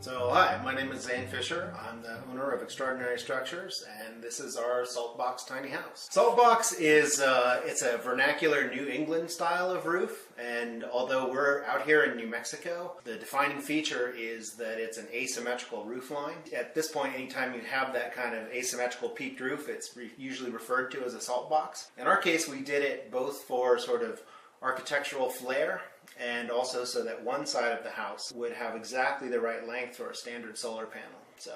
So hi, my name is Zane Fisher. I'm the owner of Extraordinary Structures, and this is our Saltbox tiny house. Saltbox is it's a vernacular New England style of roof, and although we're out here in New Mexico, the defining feature is that it's an asymmetrical roof line. At this point, anytime you have that kind of asymmetrical peaked roof, it's usually referred to as a saltbox. In our case, we did it both for sort of architectural flair and also so that one side of the house would have exactly the right length for a standard solar panel. So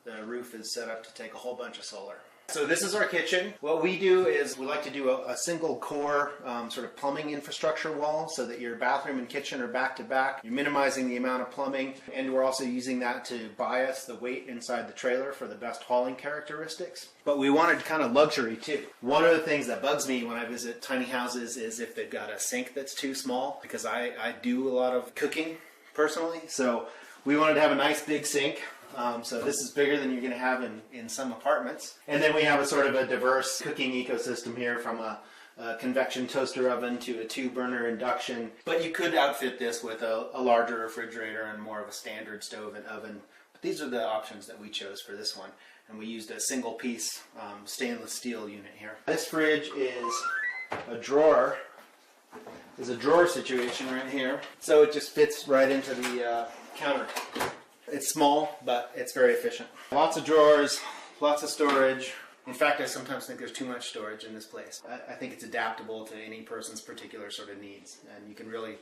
the roof is set up to take a whole bunch of solar. So this is our kitchen. What we do is we like to do a single core sort of plumbing infrastructure wall so that your bathroom and kitchen are back to back. You're minimizing the amount of plumbing, and we're also using that to bias the weight inside the trailer for the best hauling characteristics. But we wanted kind of luxury too. One of the things that bugs me when I visit tiny houses is if they've got a sink that's too small, because I do a lot of cooking personally. So we wanted to have a nice big sink. So this is bigger than you're going to have in some apartments. And then we have a sort of a diverse cooking ecosystem here, from a convection toaster oven to a 2-burner induction. But you could outfit this with a larger refrigerator and more of a standard stove and oven. But these are the options that we chose for this one. And we used a single piece stainless steel unit here. This fridge is a drawer. There's a drawer situation right here. So it just fits right into the counter. It's small, but it's very efficient. Lots of drawers, lots of storage. In fact, I sometimes think there's too much storage in this place. I think it's adaptable to any person's particular sort of needs, and you can really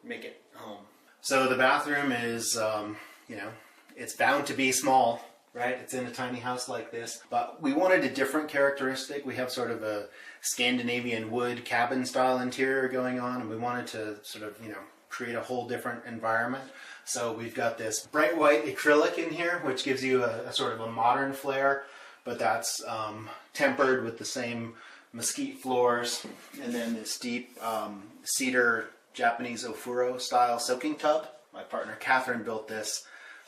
make it home. So the bathroom is, it's bound to be small, right? It's in a tiny house like this, but we wanted a different characteristic. We have sort of a Scandinavian wood cabin style interior going on, and we wanted to sort of, create a whole different environment. So we've got this bright white acrylic in here, which gives you a sort of a modern flair, but that's tempered with the same mesquite floors, and then this deep cedar Japanese ofuro style soaking tub. My partner Catherine built this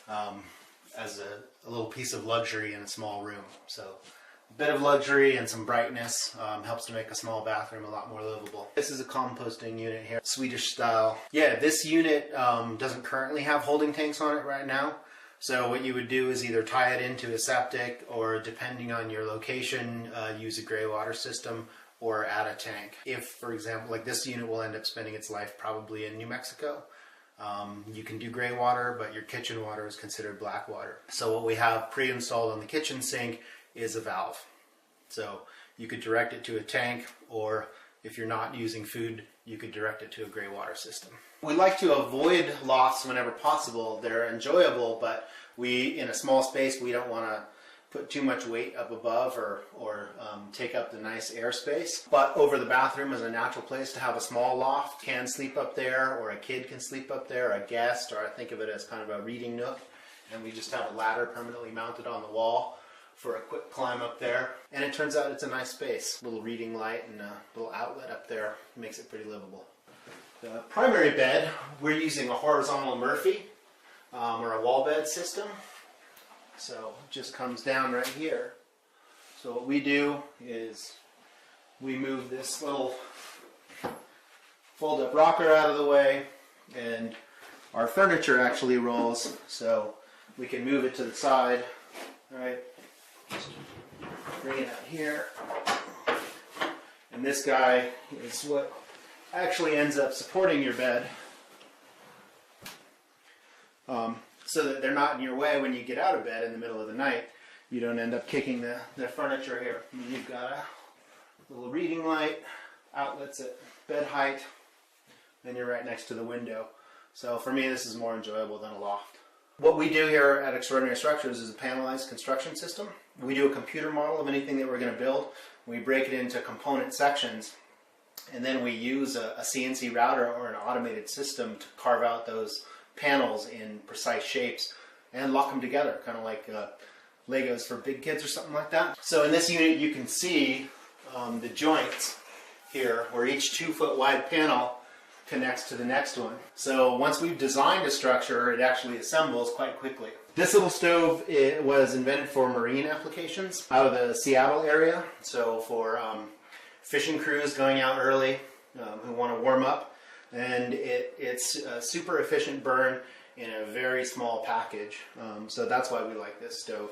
as a little piece of luxury in a small room. So a bit of luxury and some brightness helps to make a small bathroom a lot more livable. This is a composting unit here, Swedish style. Yeah, this unit doesn't currently have holding tanks on it right now. So what you would do is either tie it into a septic, or depending on your location, use a gray water system or add a tank. If, for example, like this unit will end up spending its life probably in New Mexico. You can do gray water, but your kitchen water is considered black water. So what we have pre-installed on the kitchen sink is a valve. So you could direct it to a tank, or if you're not using food, you could direct it to a gray water system. We like to avoid lofts whenever possible. They're enjoyable, but in a small space, we don't want to put too much weight up above or take up the nice airspace. But over the bathroom is a natural place to have a small loft. Can sleep up there, or a kid can sleep up there, a guest, or I think of it as kind of a reading nook. And we just have a ladder permanently mounted on the wall for a quick climb up there. And it turns out it's a nice space. A little reading light and a little outlet up there makes it pretty livable. The primary bed, we're using a horizontal Murphy or a wall bed system. So it just comes down right here. So what we do is we move this little fold-up rocker out of the way, and our furniture actually rolls, so we can move it to the side. All right. Just bring it out here. And this guy is what actually ends up supporting your bed, so that they're not in your way when you get out of bed in the middle of the night. You don't end up kicking the furniture here. You've got a little reading light, outlets at bed height, and you're right next to the window. So for me, this is more enjoyable than a loft. What we do here at Extraordinary Structures is a panelized construction system. We do a computer model of anything that we're going to build. We break it into component sections, and then we use a CNC router or an automated system to carve out those panels in precise shapes and lock them together, kind of like Legos for big kids or something like that. So in this unit you can see the joints here, where each 2-foot wide panel connects to the next one. So once we've designed a structure, it actually assembles quite quickly. This little stove, it was invented for marine applications out of the Seattle area. So for fishing crews going out early who want to warm up, and it's a super efficient burn. in a very small package. So that's why we like this stove.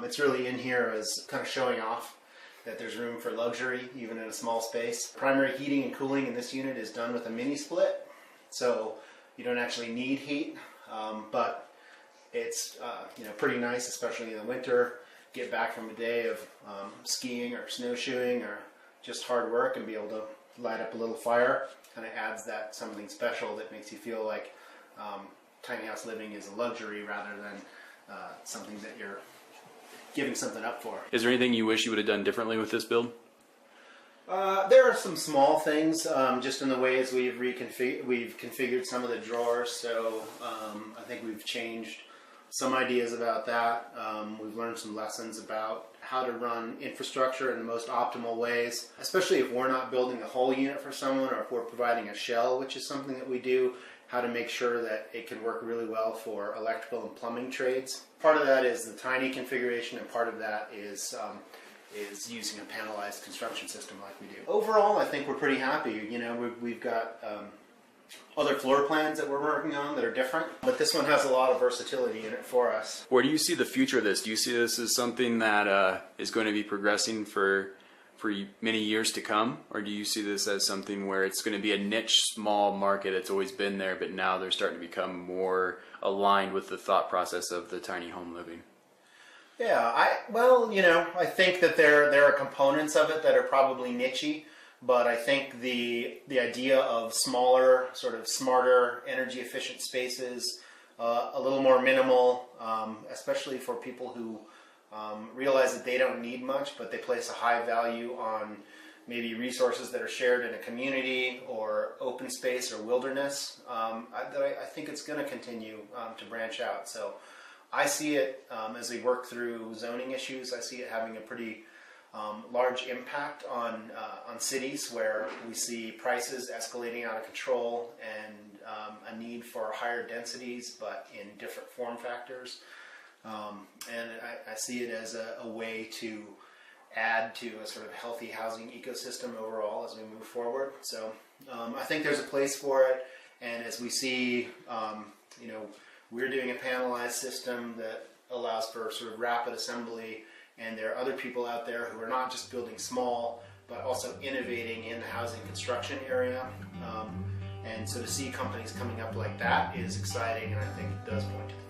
It's really in here as kind of showing off that there's room for luxury even in a small space. Primary heating and cooling in this unit is done with a mini split, so you don't actually need heat, but it's pretty nice, especially in the winter. Get back from a day of skiing or snowshoeing or just hard work and be able to light up a little fire. Kind of adds that something special that makes you feel like tiny house living is a luxury rather than something that you're giving something up for. Is there anything you wish you would have done differently with this build? There are some small things, just in the ways we've configured some of the drawers. So I think we've changed some ideas about that. We've learned some lessons about how to run infrastructure in the most optimal ways, especially if we're not building the whole unit for someone, or if we're providing a shell, which is something that we do, how to make sure that it can work really well for electrical and plumbing trades. Part of that is the tiny configuration, and part of that is using a panelized construction system like we do. Overall, I think we're pretty happy. You know, we've got other floor plans that we're working on that are different, but this one has a lot of versatility in it for us. Where do you see the future of this? Do you see this as something that is going to be progressing for many years to come, or do you see this as something where it's going to be a niche, small market that's always been there, but now they're starting to become more aligned with the thought process of the tiny home living? Yeah, I think that there are components of it that are probably niche-y, but I think the idea of smaller, sort of smarter, energy efficient spaces, a little more minimal, especially for people who realize that they don't need much, but they place a high value on maybe resources that are shared in a community or open space or wilderness. I think it's going to continue to branch out. So I see it as we work through zoning issues. I see it having a pretty large impact on cities where we see prices escalating out of control and a need for higher densities, but in different form factors. And I see it as a way to add to a sort of healthy housing ecosystem overall as we move forward. So I think there's a place for it, and as we see, we're doing a panelized system that allows for sort of rapid assembly, and there are other people out there who are not just building small, but also innovating in the housing construction area. And so to see companies coming up like that is exciting, and I think it does point to the